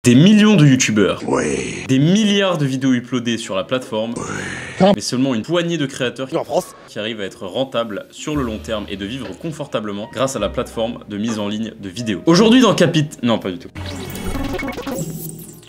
Des millions de youtubeurs, Oui. des milliards de vidéos uploadées sur la plateforme, mais seulement une poignée de créateurs En France. qui arrivent à être rentables sur le long terme et de vivre confortablement grâce à la plateforme de mise en ligne de vidéos. Aujourd'hui dans Non, pas du tout.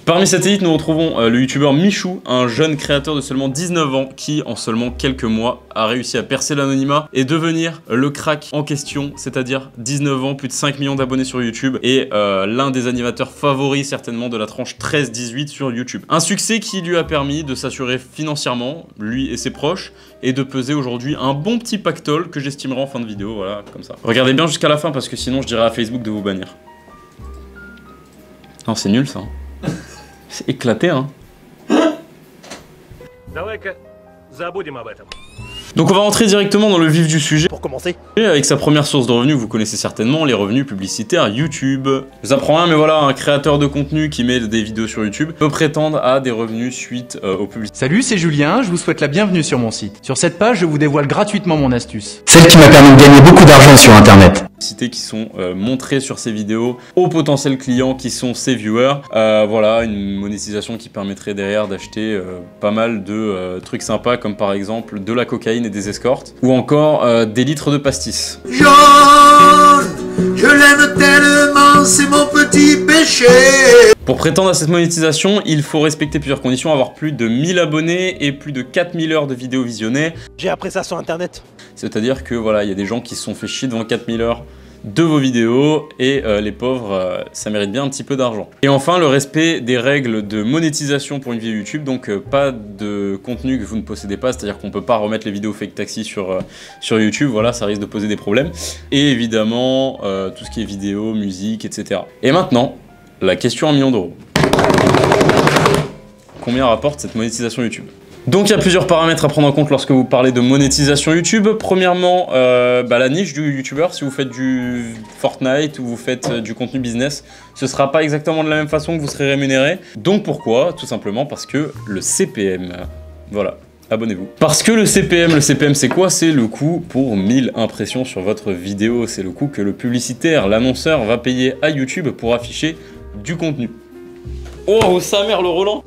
Parmi cette élite, nous retrouvons le youtubeur Michou, un jeune créateur de seulement 19 ans qui, en seulement quelques mois, a réussi à percer l'anonymat et devenir le crack en question, c'est-à-dire 19 ans, plus de 5 millions d'abonnés sur YouTube et l'un des animateurs favoris certainement de la tranche 13-18 sur YouTube. Un succès qui lui a permis de s'assurer financièrement, lui et ses proches, et de peser aujourd'hui un bon petit pactole que j'estimerai en fin de vidéo, voilà, comme ça. Regardez bien jusqu'à la fin parce que sinon je dirais à Facebook de vous bannir. Non, c'est nul ça. C'est éclaté, hein. Donc on va rentrer directement dans le vif du sujet. Pour commencer. Et avec sa première source de revenus, vous connaissez certainement les revenus publicitaires YouTube. Je vous apprends rien, mais voilà, un créateur de contenu qui met des vidéos sur YouTube peut prétendre à des revenus suite aux publicités. Salut, c'est Julien, je vous souhaite la bienvenue sur mon site. Sur cette page, je vous dévoile gratuitement mon astuce. Celle qui m'a permis de gagner beaucoup d'argent sur internet. Qui sont montrées sur ces vidéos aux potentiels clients qui sont ses viewers. Voilà, une monétisation qui permettrait derrière d'acheter pas mal de trucs sympas comme par exemple de la cocaïne et des escortes ou encore des litres de pastis. John, je l'aime tellement, c'est mon petit péché. Pour prétendre à cette monétisation, il faut respecter plusieurs conditions, avoir plus de 1000 abonnés et plus de 4000 heures de vidéos visionnées. J'ai appris ça sur internet. C'est-à-dire que voilà, il y a des gens qui se sont fait chier devant 4000 heures de vos vidéos et les pauvres, ça mérite bien un petit peu d'argent. Et enfin, le respect des règles de monétisation pour une vidéo YouTube, donc pas de contenu que vous ne possédez pas, c'est-à-dire qu'on peut pas remettre les vidéos fake taxi sur YouTube, voilà, ça risque de poser des problèmes. Et évidemment, tout ce qui est vidéo, musique, etc. Et maintenant, la question à 1 million d'euros. Combien rapporte cette monétisation YouTube ? Donc il y a plusieurs paramètres à prendre en compte lorsque vous parlez de monétisation YouTube. Premièrement, la niche du youtubeur. Si vous faites du Fortnite ou vous faites du contenu business, ce sera pas exactement de la même façon que vous serez rémunéré. Donc pourquoi? Tout simplement parce que le CPM, voilà. Abonnez-vous. Parce que le CPM c'est quoi? C'est le coût pour 1000 impressions sur votre vidéo. C'est le coût que le publicitaire, l'annonceur va payer à YouTube pour afficher du contenu. Oh, sa mère le Roland!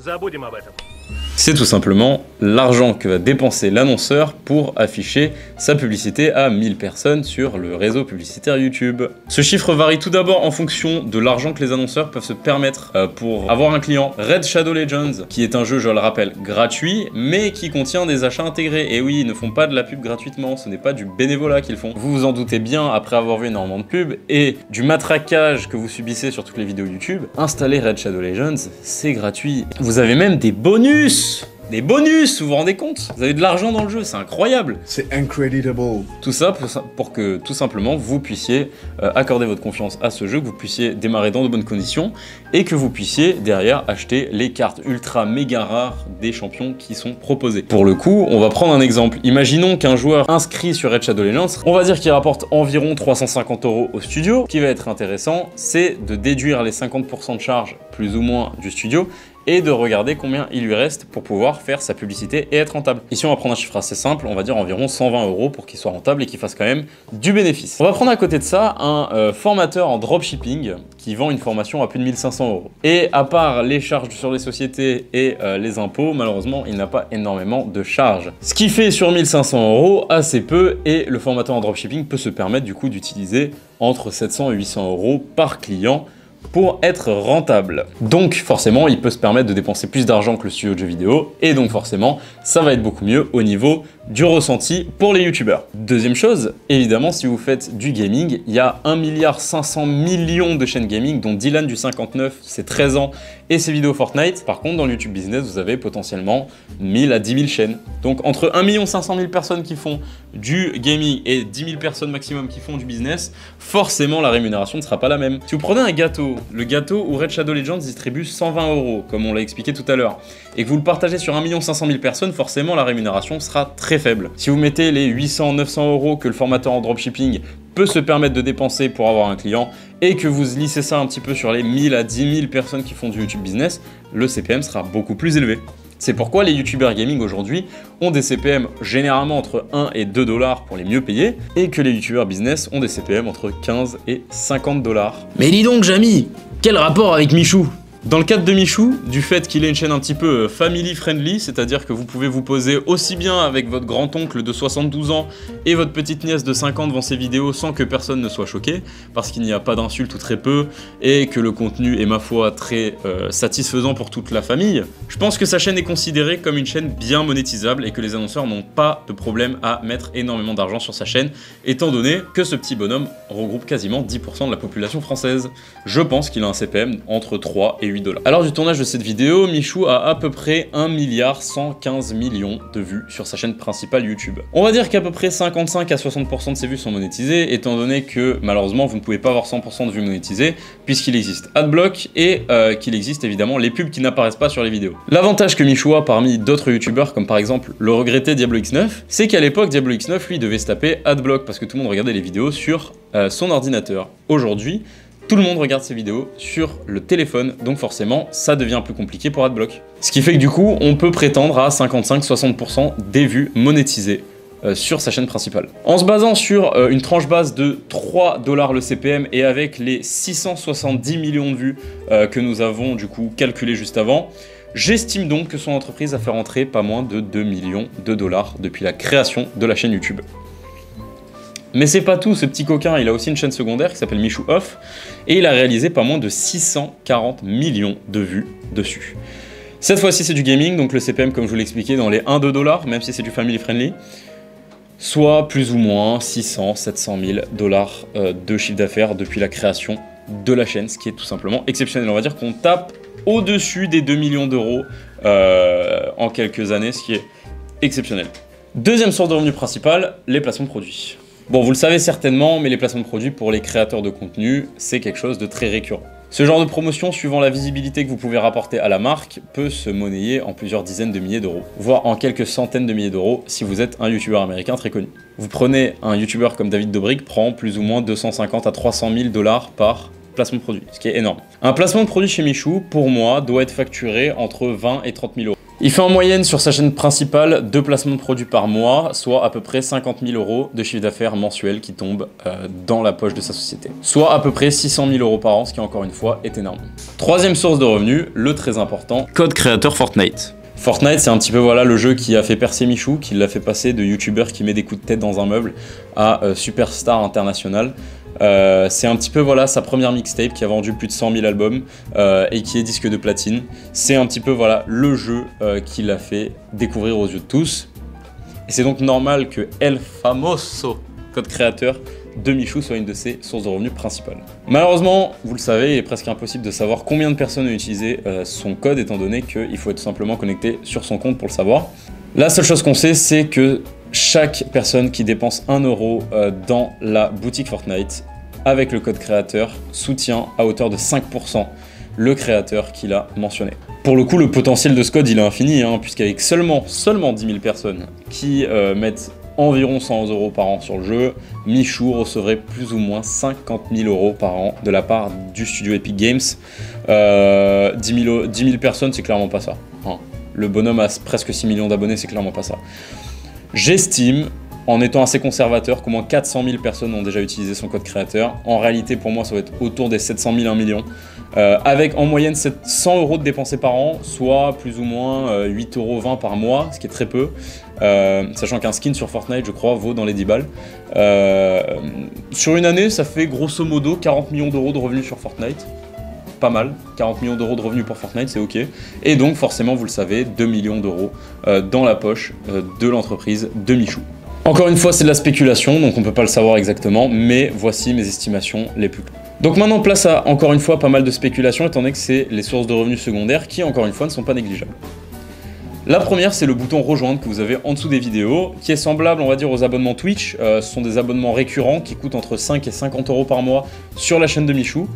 C'est tout simplement l'argent que va dépenser l'annonceur pour afficher sa publicité à 1000 personnes sur le réseau publicitaire YouTube. Ce chiffre varie tout d'abord en fonction de l'argent que les annonceurs peuvent se permettre pour avoir un client. Raid Shadow Legends, qui est un jeu, je le rappelle, gratuit, mais qui contient des achats intégrés. Et oui, ils ne font pas de la pub gratuitement, ce n'est pas du bénévolat qu'ils font. Vous vous en doutez bien, après avoir vu énormément de pubs et du matraquage que vous subissez sur toutes les vidéos YouTube, installer Raid Shadow Legends, c'est gratuit. Vous avez même des bonus! Des bonus, vous vous rendez compte? Vous avez de l'argent dans le jeu, c'est incroyable. C'est incredible. Tout ça pour que tout simplement vous puissiez accorder votre confiance à ce jeu, que vous puissiez démarrer dans de bonnes conditions et que vous puissiez derrière acheter les cartes ultra méga rares des champions qui sont proposés. Pour le coup, on va prendre un exemple. Imaginons qu'un joueur inscrit sur Raid Shadow Legends, on va dire qu'il rapporte environ 350 € au studio. Ce qui va être intéressant, c'est de déduire les 50% de charge plus ou moins du studio et de regarder combien il lui reste pour pouvoir faire sa publicité et être rentable. Ici, on va prendre un chiffre assez simple, on va dire environ 120 € pour qu'il soit rentable et qu'il fasse quand même du bénéfice. On va prendre à côté de ça un formateur en dropshipping qui vend une formation à plus de 1500 €. Et à part les charges sur les sociétés et les impôts, malheureusement, il n'a pas énormément de charges. Ce qui fait sur 1500 € assez peu et le formateur en dropshipping peut se permettre du coup d'utiliser entre 700 et 800 € par client pour être rentable. Donc forcément, il peut se permettre de dépenser plus d'argent que le studio de jeux vidéo, et donc forcément, ça va être beaucoup mieux au niveau du ressenti pour les youtubeurs. Deuxième chose, évidemment, si vous faites du gaming, il y a 1,5 milliard de chaînes gaming, dont Dylan du 59, c'est 13 ans, et ses vidéos Fortnite. Par contre, dans le YouTube Business, vous avez potentiellement 1000 à 10 000 chaînes. Donc entre 1,5 million personnes qui font du gaming et 10 000 personnes maximum qui font du business, forcément la rémunération ne sera pas la même. Si vous prenez un gâteau, le gâteau où Raid Shadow Legends distribue 120 €, comme on l'a expliqué tout à l'heure, et que vous le partagez sur 1,5 million personnes, forcément la rémunération sera très faible. Si vous mettez les 800-900 € que le formateur en dropshipping peut se permettre de dépenser pour avoir un client et que vous lissez ça un petit peu sur les 1000 à 10 000 personnes qui font du YouTube Business, le CPM sera beaucoup plus élevé. C'est pourquoi les youtubeurs gaming aujourd'hui ont des CPM généralement entre 1 et 2 $ pour les mieux payés, et que les youtubeurs business ont des CPM entre 15 et 50 $. Mais dis donc, Jamy, quel rapport avec Michou? Dans le cadre de Michou, du fait qu'il ait une chaîne un petit peu family friendly, c'est-à-dire que vous pouvez vous poser aussi bien avec votre grand-oncle de 72 ans et votre petite nièce de 5 ans devant ses vidéos sans que personne ne soit choqué, parce qu'il n'y a pas d'insultes ou très peu, et que le contenu est ma foi très satisfaisant pour toute la famille, je pense que sa chaîne est considérée comme une chaîne bien monétisable et que les annonceurs n'ont pas de problème à mettre énormément d'argent sur sa chaîne, étant donné que ce petit bonhomme regroupe quasiment 10% de la population française. Je pense qu'il a un CPM entre 3 et 8 $. Alors du tournage de cette vidéo, Michou a à peu près 1,115 milliard de vues sur sa chaîne principale YouTube. On va dire qu'à peu près 55 à 60% de ses vues sont monétisées, étant donné que malheureusement vous ne pouvez pas avoir 100% de vues monétisées, puisqu'il existe Adblock et qu'il existe évidemment les pubs qui n'apparaissent pas sur les vidéos. L'avantage que Michou a parmi d'autres youtubeurs, comme par exemple le regretté Diablo X9, c'est qu'à l'époque Diablo X9 lui devait se taper Adblock parce que tout le monde regardait les vidéos sur son ordinateur. Aujourd'hui, tout le monde regarde ses vidéos sur le téléphone, donc forcément, ça devient plus compliqué pour Adblock. Ce qui fait que du coup, on peut prétendre à 55-60% des vues monétisées sur sa chaîne principale. En se basant sur une tranche base de 3 $ le CPM et avec les 670 millions de vues que nous avons du coup calculé juste avant, j'estime donc que son entreprise a fait rentrer pas moins de 2 millions de dollars depuis la création de la chaîne YouTube. Mais c'est pas tout, ce petit coquin, il a aussi une chaîne secondaire qui s'appelle Michou Off, et il a réalisé pas moins de 640 millions de vues dessus. Cette fois-ci c'est du gaming, donc le CPM comme je vous l'ai expliqué dans les 1-2 $, même si c'est du family friendly, soit plus ou moins 600-700 000 $ de chiffre d'affaires depuis la création de la chaîne, ce qui est tout simplement exceptionnel. On va dire qu'on tape au-dessus des 2 millions d'euros en quelques années, ce qui est exceptionnel. Deuxième source de revenus principale, les placements de produits. Bon, vous le savez certainement, mais les placements de produits pour les créateurs de contenu, c'est quelque chose de très récurrent. Ce genre de promotion, suivant la visibilité que vous pouvez rapporter à la marque, peut se monnayer en plusieurs dizaines de milliers d'euros, voire en quelques centaines de milliers d'euros si vous êtes un youtubeur américain très connu. Vous prenez un youtubeur comme David Dobrik, prend plus ou moins 250 à 300 000 $ par placement de produit, ce qui est énorme. Un placement de produit chez Michou, pour moi, doit être facturé entre 20 et 30 000 euros. Il fait en moyenne sur sa chaîne principale 2 placements de produits par mois, soit à peu près 50 000 euros de chiffre d'affaires mensuel qui tombe dans la poche de sa société. Soit à peu près 600 000 euros par an, ce qui encore une fois est énorme. Troisième source de revenus, le très important, code créateur Fortnite. Fortnite, c'est un petit peu voilà, le jeu qui a fait percer Michou, qui l'a fait passer de youtubeur qui met des coups de tête dans un meuble à superstar international. C'est un petit peu voilà, sa première mixtape qui a vendu plus de 100 000 albums et qui est disque de platine. C'est un petit peu voilà, le jeu qui l'a fait découvrir aux yeux de tous. Et c'est donc normal que El Famoso, code créateur de Michou, soit une de ses sources de revenus principales. Malheureusement, vous le savez, il est presque impossible de savoir combien de personnes ont utilisé son code, étant donné qu'il faut être tout simplement connecté sur son compte pour le savoir. La seule chose qu'on sait, c'est que chaque personne qui dépense 1 € dans la boutique Fortnite avec le code créateur soutient à hauteur de 5% le créateur qu'il a mentionné. Pour le coup, le potentiel de ce code il est infini, hein, puisqu'avec seulement 10 000 personnes qui mettent environ 100 € par an sur le jeu, Michou recevrait plus ou moins 50 000 € par an de la part du studio Epic Games. 10 000 personnes, c'est clairement pas ça. Hein. Le bonhomme a presque 6 millions d'abonnés, c'est clairement pas ça. J'estime, en étant assez conservateur, qu'au moins 400 000 personnes ont déjà utilisé son code créateur. En réalité, pour moi, ça va être autour des 700 000, 1 million. Avec en moyenne 100 € de dépensés par an, soit plus ou moins 8,20 € par mois, ce qui est très peu. Sachant qu'un skin sur Fortnite, je crois, vaut dans les 10 balles. Sur une année, ça fait grosso modo 40 millions d'euros de revenus sur Fortnite. Pas mal, 40 millions d'euros de revenus pour Fortnite, c'est ok. Et donc forcément, vous le savez, 2 millions d'euros dans la poche de l'entreprise de Michou. Encore une fois, c'est de la spéculation, donc on ne peut pas le savoir exactement, mais voici mes estimations les plus claires. Donc maintenant, place à, encore une fois, pas mal de spéculation, étant donné que c'est les sources de revenus secondaires qui, encore une fois, ne sont pas négligeables. La première, c'est le bouton rejoindre que vous avez en dessous des vidéos, qui est semblable, on va dire, aux abonnements Twitch. Ce sont des abonnements récurrents qui coûtent entre 5 et 50 € par mois sur la chaîne de Michou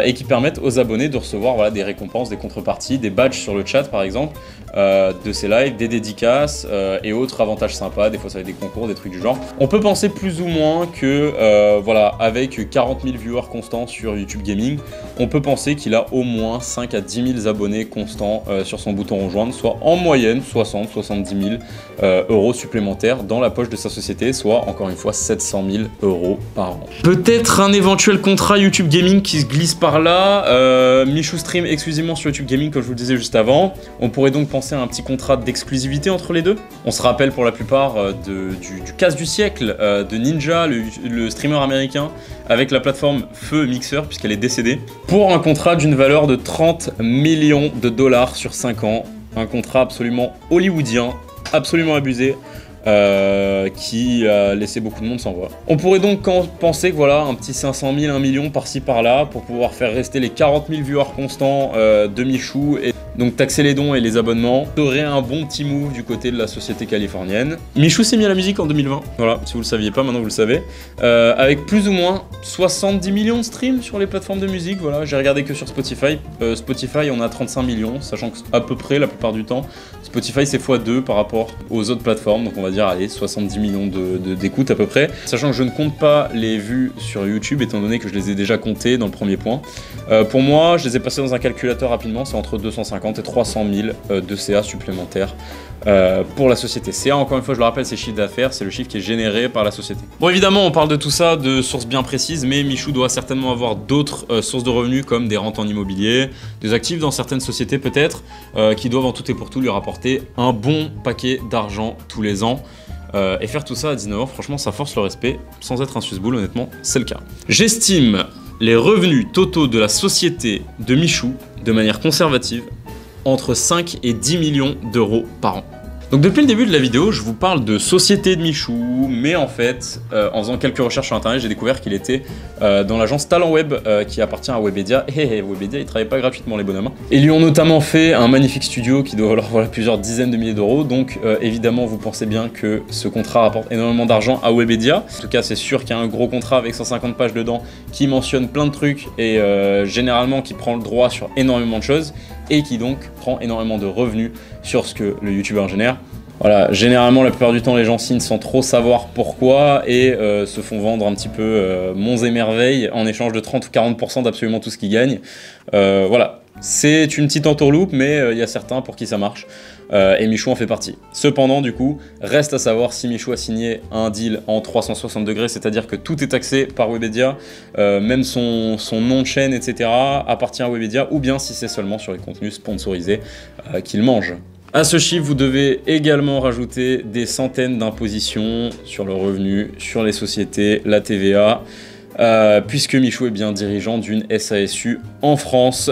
et qui permettent aux abonnés de recevoir voilà, des récompenses, des contreparties, des badges sur le chat par exemple, de ces lives, des dédicaces et autres avantages sympas. Des fois, ça va être des concours, des trucs du genre. On peut penser plus ou moins que, voilà, avec 40 000 viewers constants sur YouTube Gaming, on peut penser qu'il a au moins 5 à 10 000 abonnés constants sur son bouton rejoindre, soit en moyenne 60-70 000 € supplémentaires dans la poche de sa société, soit encore une fois 700 000 € par an. Peut-être un éventuel contrat YouTube Gaming qui se glisse glisse par là. Michou stream exclusivement sur YouTube Gaming, comme je vous le disais juste avant. On pourrait donc penser à un petit contrat d'exclusivité entre les deux. On se rappelle pour la plupart du casse du siècle de Ninja, le streamer américain, avec la plateforme Feu Mixer, puisqu'elle est décédée, pour un contrat d'une valeur de 30 millions de dollars sur 5 ans. Un contrat absolument hollywoodien, absolument abusé. Qui a laissé beaucoup de monde sans voix. On pourrait donc penser que voilà, un petit 500 000, 1 million par-ci par-là pour pouvoir faire rester les 40 000 viewers constants de Michou et donc taxer les dons et les abonnements. Serait un bon petit move du côté de la société californienne. Michou s'est mis à la musique en 2020, voilà, si vous le saviez pas, maintenant vous le savez, avec plus ou moins 70 millions de streams sur les plateformes de musique, voilà, j'ai regardé que sur Spotify. Spotify, on a 35 millions, sachant que à peu près la plupart du temps, Spotify c'est x2 par rapport aux autres plateformes, donc on va dire, allez, 70 millions d'écoutes à peu près. Sachant que je ne compte pas les vues sur YouTube, étant donné que je les ai déjà comptées dans le premier point. Pour moi, je les ai passés dans un calculateur rapidement, c'est entre 250 et 300 000 de CA supplémentaires pour la société. CA, encore une fois, je le rappelle, c'est chiffre d'affaires, c'est le chiffre qui est généré par la société. Bon, évidemment, on parle de tout ça de sources bien précises, mais Michou doit certainement avoir d'autres sources de revenus, comme des rentes en immobilier, des actifs dans certaines sociétés peut-être, qui doivent en tout et pour tout lui rapporter un bon paquet d'argent tous les ans. Et faire tout ça à 19 ans, franchement, ça force le respect. Sans être un susboule, honnêtement, c'est le cas. J'estime les revenus totaux de la société de Michou, de manière conservative, entre 5 et 10 millions d'euros par an. Donc depuis le début de la vidéo, je vous parle de société de Michou, mais en fait, en faisant quelques recherches sur internet, j'ai découvert qu'il était dans l'agence Talent Web qui appartient à Webedia. Et Webedia, ils travaillent pas gratuitement les bonhommes. Ils lui ont notamment fait un magnifique studio qui doit valoir voilà, plusieurs dizaines de milliers d'euros. Donc évidemment, vous pensez bien que ce contrat rapporte énormément d'argent à Webedia. En tout cas, c'est sûr qu'il y a un gros contrat avec 150 pages dedans qui mentionne plein de trucs et généralement qui prend le droit sur énormément de choses et qui donc prend énormément de revenus sur ce que le youtubeur génère. Voilà, généralement la plupart du temps les gens signent sans trop savoir pourquoi et se font vendre un petit peu monts et merveilles en échange de 30 ou 40% d'absolument tout ce qu'ils gagnent. Voilà, c'est une petite entourloupe mais il y a certains pour qui ça marche et Michou en fait partie. Cependant du coup, reste à savoir si Michou a signé un deal en 360 degrés, c'est-à-dire que tout est taxé par Webedia, même son nom de chaîne etc. appartient à Webedia, ou bien si c'est seulement sur les contenus sponsorisés qu'il mange. À ce chiffre, vous devez également rajouter des centaines d'impositions sur le revenu, sur les sociétés, la TVA, puisque Michou est bien dirigeant d'une SASU en France.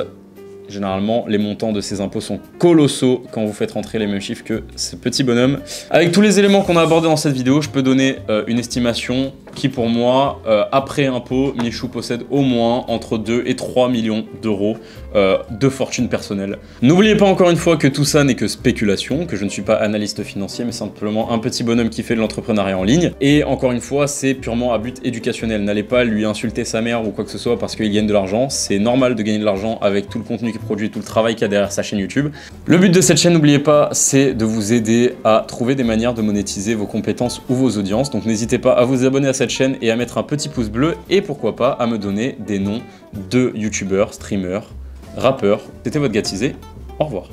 Généralement, les montants de ces impôts sont colossaux quand vous faites rentrer les mêmes chiffres que ce petit bonhomme. Avec tous les éléments qu'on a abordés dans cette vidéo, je peux donner une estimation qui, pour moi, après impôt, Michou possède au moins entre 2 et 3 millions d'euros de fortune personnelle. N'oubliez pas encore une fois que tout ça n'est que spéculation, que je ne suis pas analyste financier, mais simplement un petit bonhomme qui fait de l'entrepreneuriat en ligne. Et encore une fois, c'est purement à but éducationnel. N'allez pas lui insulter sa mère ou quoi que ce soit parce qu'il gagne de l'argent. C'est normal de gagner de l'argent avec tout le contenu qu'il produit, tout le travail qu'il y a derrière sa chaîne YouTube. Le but de cette chaîne, n'oubliez pas, c'est de vous aider à trouver des manières de monétiser vos compétences ou vos audiences. Donc n'hésitez pas à vous abonner à cette chaîne et à mettre un petit pouce bleu et pourquoi pas à me donner des noms de youtubeurs, streamers, rappeurs. C'était votre Gatisé, au revoir.